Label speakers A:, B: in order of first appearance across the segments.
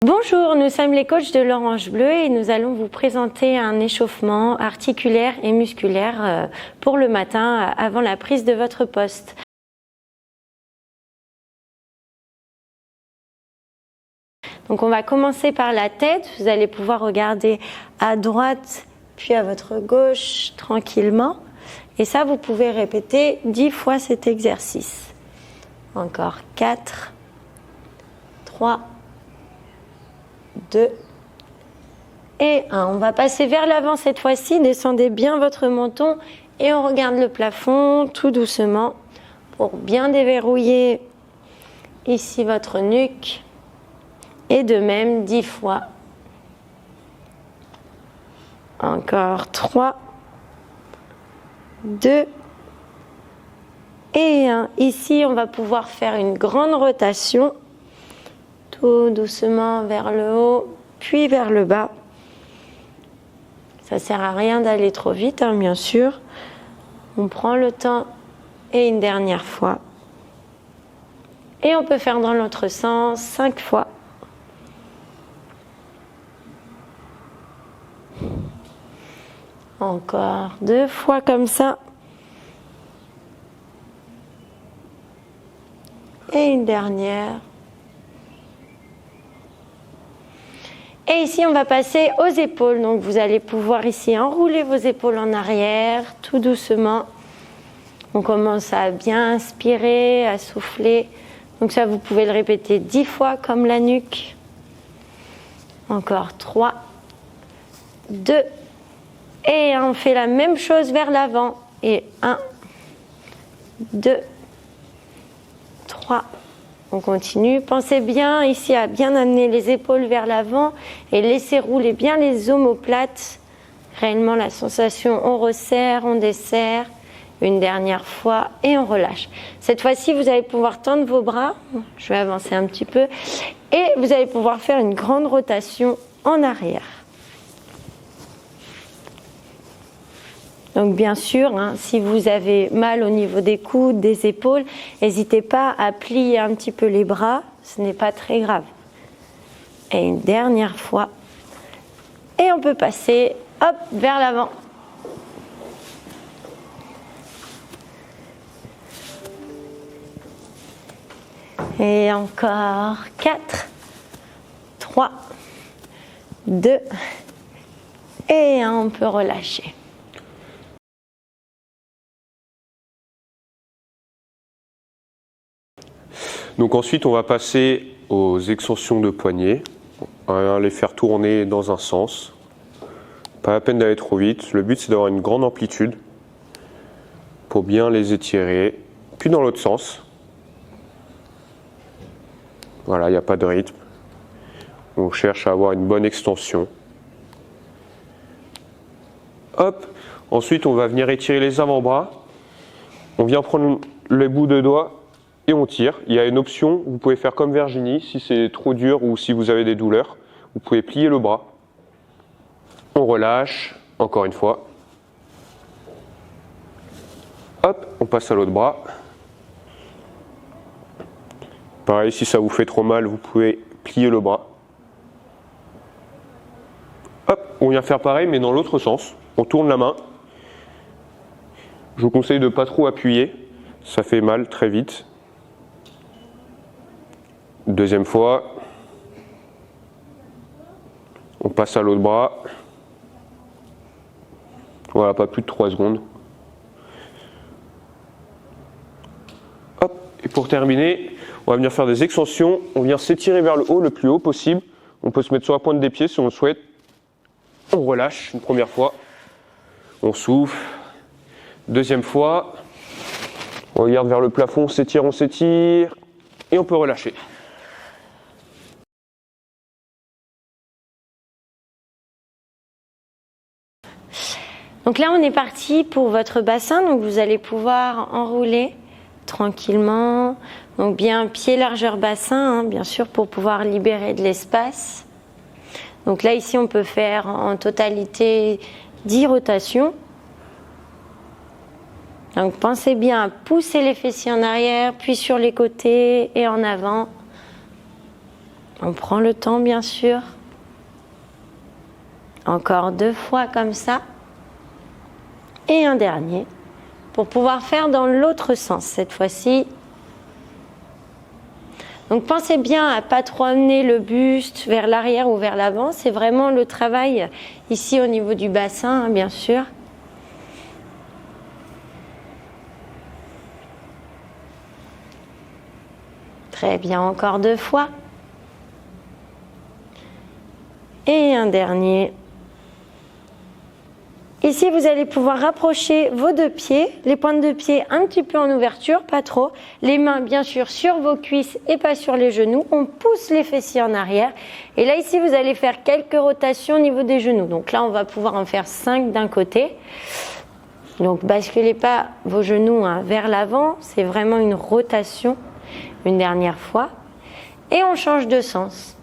A: Bonjour, nous sommes les coachs de l'Orange Bleu et nous allons vous présenter un échauffement articulaire et musculaire pour le matin avant la prise de votre poste. Donc on va commencer par la tête, vous allez pouvoir regarder à droite puis à votre gauche tranquillement et ça vous pouvez répéter 10 fois cet exercice. Encore 4, 3, 2 et 1. On va passer vers l'avant cette fois-ci. Descendez bien votre menton et on regarde le plafond tout doucement pour bien déverrouiller ici votre nuque. Et de même 10 fois. Encore 3, 2 et 1. Ici, on va pouvoir faire une grande rotation. Tout doucement vers le haut, puis vers le bas. Ça ne sert à rien d'aller trop vite, hein, bien sûr. On prend le temps et une dernière fois. Et on peut faire dans l'autre sens 5 fois. Encore 2 fois comme ça. Et une dernière. Et ici, on va passer aux épaules. Donc, vous allez pouvoir ici enrouler vos épaules en arrière, tout doucement. On commence à bien inspirer, à souffler. Donc ça, vous pouvez le répéter 10 fois comme la nuque. Encore 3, 2, et on fait la même chose vers l'avant. Et 1, 2, 3. On continue. Pensez bien ici à bien amener les épaules vers l'avant et laisser rouler bien les omoplates. Réellement la sensation, on resserre, on desserre. Une dernière fois et on relâche. Cette fois-ci, vous allez pouvoir tendre vos bras. Je vais avancer un petit peu. Et vous allez pouvoir faire une grande rotation en arrière. Donc bien sûr, hein, si vous avez mal au niveau des coudes, des épaules, n'hésitez pas à plier un petit peu les bras, ce n'est pas très grave. Et une dernière fois. Et on peut passer, hop, vers l'avant. Et encore 4, 3, 2 et 1, on peut relâcher.
B: Donc ensuite, on va passer aux extensions de poignets. On va les faire tourner dans un sens. Pas la peine d'aller trop vite. Le but, c'est d'avoir une grande amplitude pour bien les étirer. Puis dans l'autre sens. Voilà, il n'y a pas de rythme. On cherche à avoir une bonne extension. Hop. Ensuite, on va venir étirer les avant-bras. On vient prendre les bouts de doigts. Et on tire. Il y a une option, vous pouvez faire comme Virginie, si c'est trop dur ou si vous avez des douleurs, vous pouvez plier le bras. On relâche, encore une fois. Hop, on passe à l'autre bras. Pareil, si ça vous fait trop mal, vous pouvez plier le bras. Hop, on vient faire pareil, mais dans l'autre sens. On tourne la main. Je vous conseille de ne pas trop appuyer, ça fait mal très vite. Deuxième fois, on passe à l'autre bras. Voilà, pas plus de 3 secondes. Hop, et pour terminer, on va venir faire des extensions. On vient s'étirer vers le haut, le plus haut possible. On peut se mettre sur la pointe des pieds si on le souhaite. On relâche une première fois. On souffle. Deuxième fois, on regarde vers le plafond, on s'étire. Et on peut relâcher.
A: Donc là, on est parti pour votre bassin. Donc vous allez pouvoir enrouler tranquillement. Donc bien pied largeur bassin, hein, bien sûr, pour pouvoir libérer de l'espace. Donc là, ici, on peut faire en totalité 10 rotations. Donc pensez bien à pousser les fessiers en arrière, puis sur les côtés et en avant. On prend le temps, bien sûr. Encore 2 fois comme ça. Et un dernier pour pouvoir faire dans l'autre sens cette fois-ci. Donc pensez bien à ne pas trop amener le buste vers l'arrière ou vers l'avant. C'est vraiment le travail ici au niveau du bassin, hein, bien sûr. Très bien, encore 2 fois. Et un dernier. Ici, vous allez pouvoir rapprocher vos 2 pieds, les pointes de pied un petit peu en ouverture, pas trop. Les mains, bien sûr, sur vos cuisses et pas sur les genoux. On pousse les fessiers en arrière. Et là, ici, vous allez faire quelques rotations au niveau des genoux. Donc là, on va pouvoir en faire 5 d'un côté. Donc, basculez pas vos genoux vers l'avant. C'est vraiment une rotation. Une dernière fois. Et on change de sens.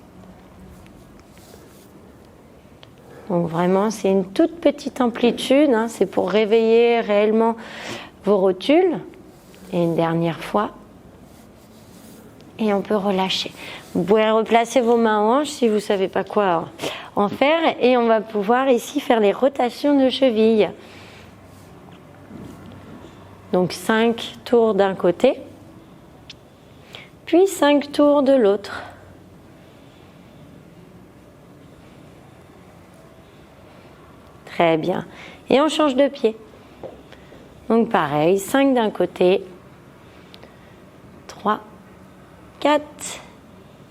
A: Donc vraiment, c'est une toute petite amplitude, hein, c'est pour réveiller réellement vos rotules. Et une dernière fois. Et on peut relâcher. Vous pouvez replacer vos mains en hanches si vous ne savez pas quoi en faire. Et on va pouvoir ici faire les rotations de cheville. Donc 5 tours d'un côté. Puis 5 tours de l'autre. Très bien. Et on change de pied. Donc pareil, 5 d'un côté, 3, 4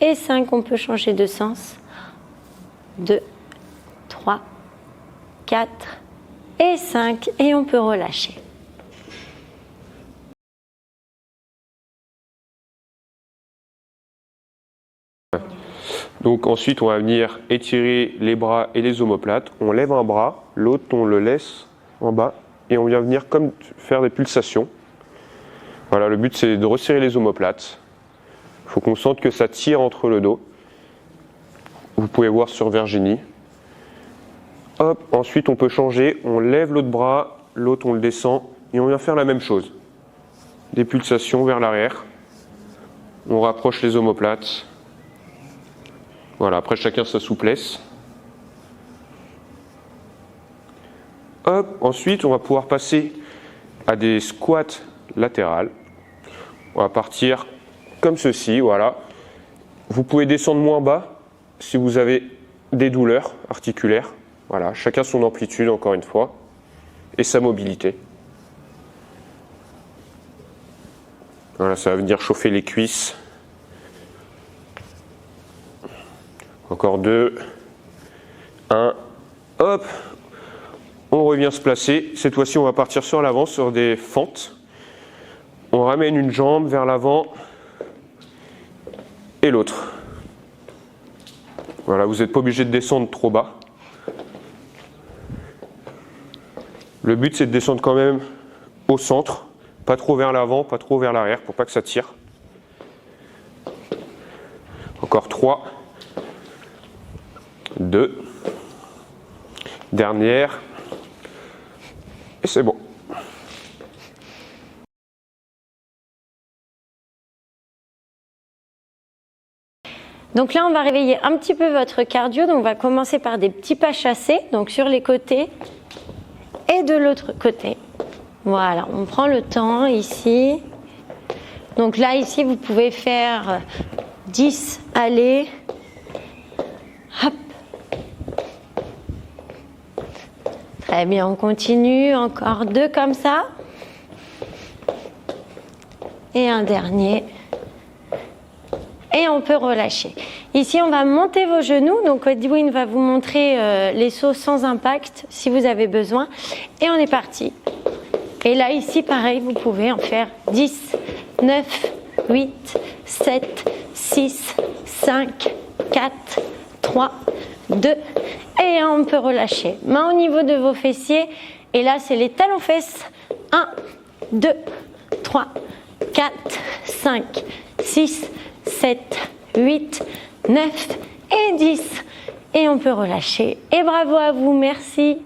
A: et 5. On peut changer de sens. 2, 3, 4 et 5. Et on peut relâcher.
B: Donc ensuite, on va venir étirer les bras et les omoplates. On lève un bras, l'autre on le laisse en bas et on vient venir comme faire des pulsations. Voilà, le but c'est de resserrer les omoplates. Il faut qu'on sente que ça tire entre le dos. Vous pouvez voir sur Virginie. Hop, ensuite on peut changer, on lève l'autre bras, l'autre on le descend et on vient faire la même chose. Des pulsations vers l'arrière. On rapproche les omoplates. Voilà, après chacun sa souplesse. Hop, ensuite on va pouvoir passer à des squats latérales. On va partir comme ceci, voilà. Vous pouvez descendre moins bas si vous avez des douleurs articulaires. Voilà, chacun son amplitude encore une fois et sa mobilité. Voilà, ça va venir chauffer les cuisses. Encore 2, 1, hop, on revient se placer. Cette fois-ci, on va partir sur l'avant, sur des fentes. On ramène une jambe vers l'avant et l'autre. Voilà, vous n'êtes pas obligé de descendre trop bas. Le but, c'est de descendre quand même au centre, pas trop vers l'avant, pas trop vers l'arrière, pour pas que ça tire. Encore 3. 2, dernière, et c'est bon.
A: Donc là, on va réveiller un petit peu votre cardio. Donc on va commencer par des petits pas chassés, donc sur les côtés et de l'autre côté. Voilà, on prend le temps ici. Donc là, ici, vous pouvez faire 10 allées. Hop. Très bien, on continue. Encore 2 comme ça. Et un dernier. Et on peut relâcher. Ici, on va monter vos genoux. Donc, Edwin va vous montrer les sauts sans impact si vous avez besoin. Et on est parti. Et là, ici, pareil, vous pouvez en faire 10, 9, 8, 7, 6, 5, 4, 3, 2 et on peut relâcher. Main au niveau de vos fessiers et là c'est les talons fesses. 1, 2, 3, 4, 5, 6, 7, 8, 9 et 10 et on peut relâcher. Et bravo à vous, merci.